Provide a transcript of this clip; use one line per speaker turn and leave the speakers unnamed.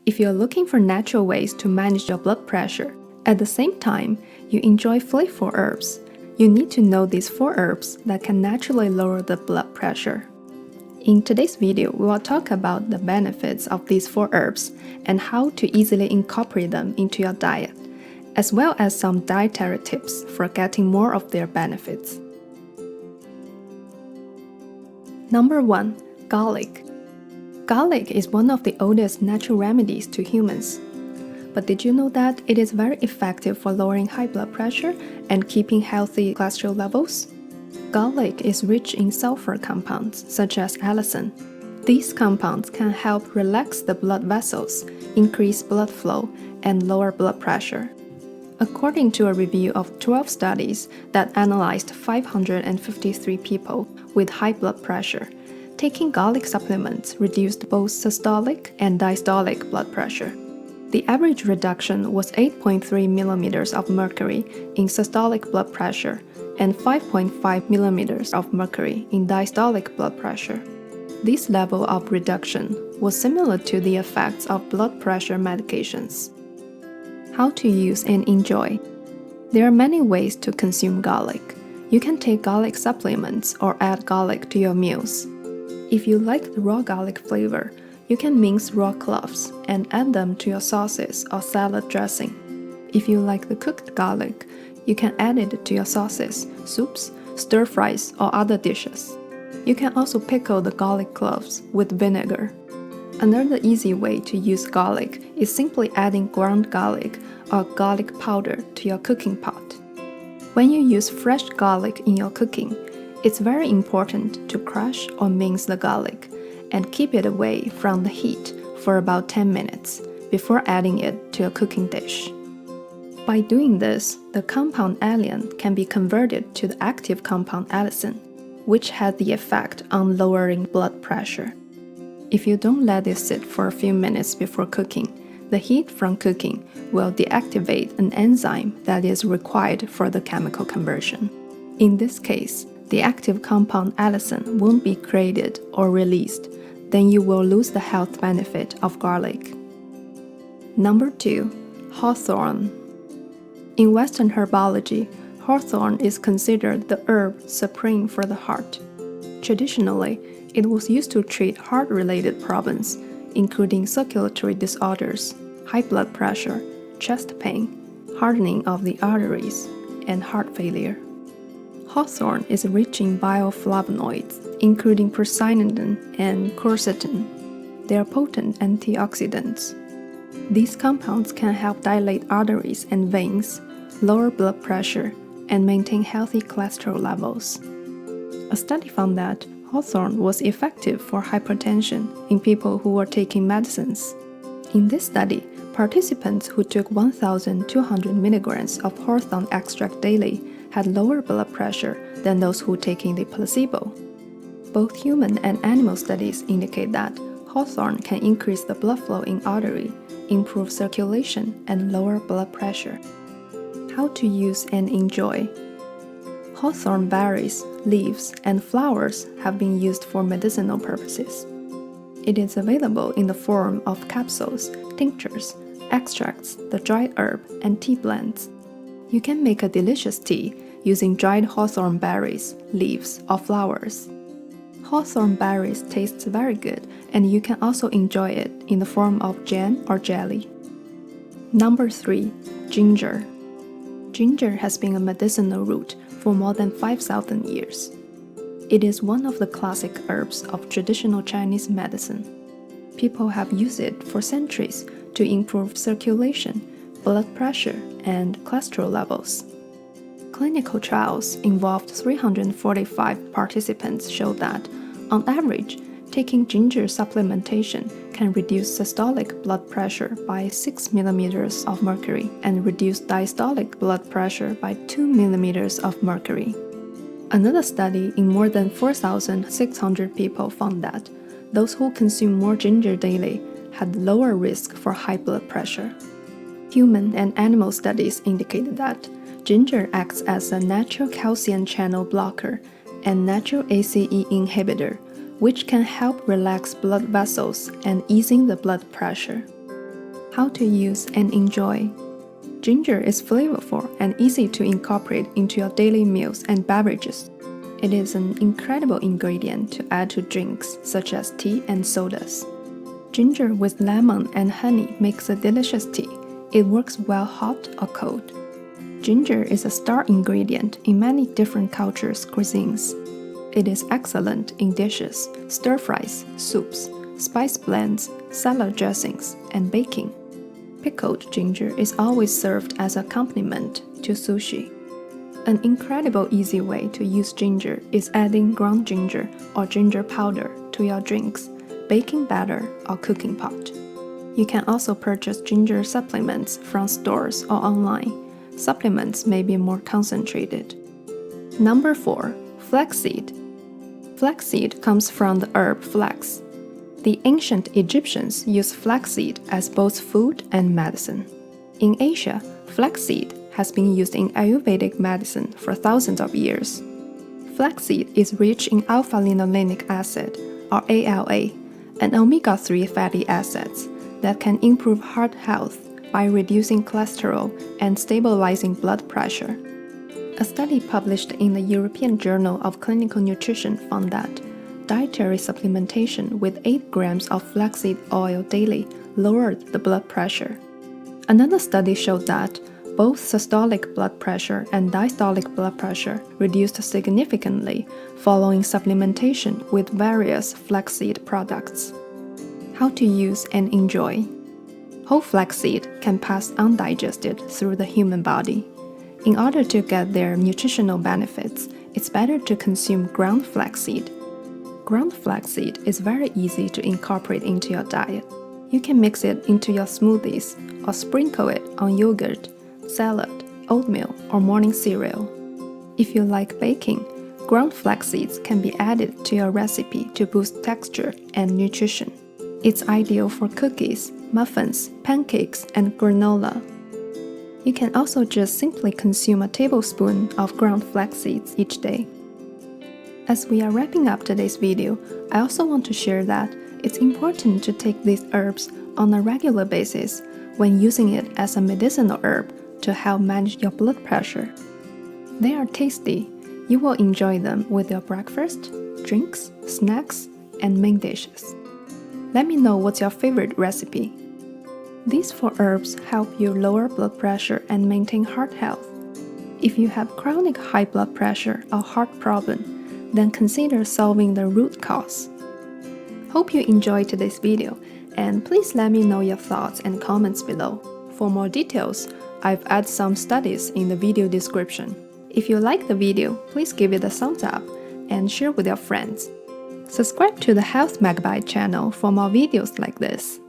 If you're looking for natural ways to manage your blood pressure, at the same time, you enjoy flavorful herbs, you need to know these 4 herbs that can naturally lower the blood pressure. In today's video, we will talk about the benefits of these 4 herbs and how to easily incorporate them into your diet, as well as some dietary tips for getting more of their benefits. Number 1. Garlic. Garlic is one of the oldest natural remedies to humans. But did you know that it is very effective for lowering high blood pressure and keeping healthy cholesterol levels? Garlic is rich in sulfur compounds such as allicin. These compounds can help relax the blood vessels, increase blood flow, and lower blood pressure. According to a review of 12 studies that analyzed 553 people with high blood pressure, taking garlic supplements reduced both systolic and diastolic blood pressure. The average reduction was 8.3 millimeters of mercury in systolic blood pressure and 5.5 millimeters of mercury in diastolic blood pressure. This level of reduction was similar to the effects of blood pressure medications. How to use and enjoy. There are many ways to consume garlic. You can take garlic supplements or add garlic to your meals. If you like the raw garlic flavor, you can mince raw cloves and add them to your sauces or salad dressing. If you like the cooked garlic, you can add it to your sauces, soups, stir-fries, or other dishes. You can also pickle the garlic cloves with vinegar. Another easy way to use garlic is simply adding ground garlic or garlic powder to your cooking pot. When you use fresh garlic in your cooking, it's very important to crush or mince the garlic and keep it away from the heat for about 10 minutes before adding it to a cooking dish. By doing this, the compound alliin can be converted to the active compound allicin, which has the effect on lowering blood pressure. If you don't let it sit for a few minutes before cooking, the heat from cooking will deactivate an enzyme that is required for the chemical conversion. In this case, the active compound allicin won't be created or released, then you will lose the health benefit of garlic. Number 2. Hawthorn. In Western herbology, hawthorn is considered the herb supreme for the heart. Traditionally, it was used to treat heart-related problems, including circulatory disorders, high blood pressure, chest pain, hardening of the arteries, and heart failure. Hawthorn is rich in bioflavonoids, including quercetin and quercetin. They are potent antioxidants. These compounds can help dilate arteries and veins, lower blood pressure, and maintain healthy cholesterol levels. A study found that hawthorn was effective for hypertension in people who were taking medicines. In this study, participants who took 1,200 milligrams of hawthorn extract daily had lower blood pressure than those who taking the placebo. Both human and animal studies indicate that hawthorn can increase the blood flow in artery, improve circulation, and lower blood pressure. How to use and enjoy. Hawthorn berries, leaves, and flowers have been used for medicinal purposes. It is available in the form of capsules, tinctures, extracts, the dried herb, and tea blends. You can make a delicious tea using dried hawthorn berries, leaves, or flowers. Hawthorn berries taste very good, and you can also enjoy it in the form of jam or jelly. Number 3. Ginger. Ginger has been a medicinal root for more than 5,000 years. It is one of the classic herbs of traditional Chinese medicine. People have used it for centuries to improve circulation, blood pressure, and cholesterol levels. Clinical trials involved 345 participants showed that, on average, taking ginger supplementation can reduce systolic blood pressure by 6 millimeters of mercury and reduce diastolic blood pressure by 2 millimeters of mercury. Another study in more than 4,600 people found that those who consume more ginger daily had lower risk for high blood pressure. Human and animal studies indicated that ginger acts as a natural calcium channel blocker and natural ACE inhibitor, which can help relax blood vessels and easing the blood pressure. How to use and enjoy. Ginger is flavorful and easy to incorporate into your daily meals and beverages. It is an incredible ingredient to add to drinks such as tea and sodas. Ginger with lemon and honey makes a delicious tea. It works well hot or cold. Ginger is a star ingredient in many different cultures' cuisines. It is excellent in dishes, stir-fries, soups, spice blends, salad dressings, and baking. Pickled ginger is always served as an accompaniment to sushi. An incredible easy way to use ginger is adding ground ginger or ginger powder to your drinks, baking batter, or cooking pot. You can also purchase ginger supplements from stores or online. Supplements may be more concentrated. Number 4. Flaxseed. Flaxseed comes from the herb flax. The ancient Egyptians used flaxseed as both food and medicine. In Asia, flaxseed has been used in Ayurvedic medicine for thousands of years. Flaxseed is rich in alpha-linolenic acid, or ALA, and omega-3 fatty acids that can improve heart health by reducing cholesterol and stabilizing blood pressure. A study published in the European Journal of Clinical Nutrition found that dietary supplementation with 8 grams of flaxseed oil daily lowered the blood pressure. Another study showed that both systolic blood pressure and diastolic blood pressure reduced significantly following supplementation with various flaxseed products. How to use and enjoy. Whole flaxseed can pass undigested through the human body. In order to get their nutritional benefits, it's better to consume ground flaxseed. Ground flaxseed is very easy to incorporate into your diet. You can mix it into your smoothies or sprinkle it on yogurt, salad, oatmeal, or morning cereal. If you like baking, ground flax seeds can be added to your recipe to boost texture and nutrition. It's ideal for cookies, muffins, pancakes, and granola. You can also just simply consume a tablespoon of ground flax seeds each day. As we are wrapping up today's video, I also want to share that it's important to take these herbs on a regular basis when using it as a medicinal herb to help manage your blood pressure. They are tasty. You will enjoy them with your breakfast, drinks, snacks, and main dishes. Let me know what's your favorite recipe. These 4 herbs help you lower blood pressure and maintain heart health. If you have chronic high blood pressure or heart problem, then consider solving the root cause. Hope you enjoyed today's video, and please let me know your thoughts and comments below. For more details, I've added some studies in the video description. If you like the video, please give it a thumbs up and share with your friends. Subscribe to the Health Megabyte channel for more videos like this.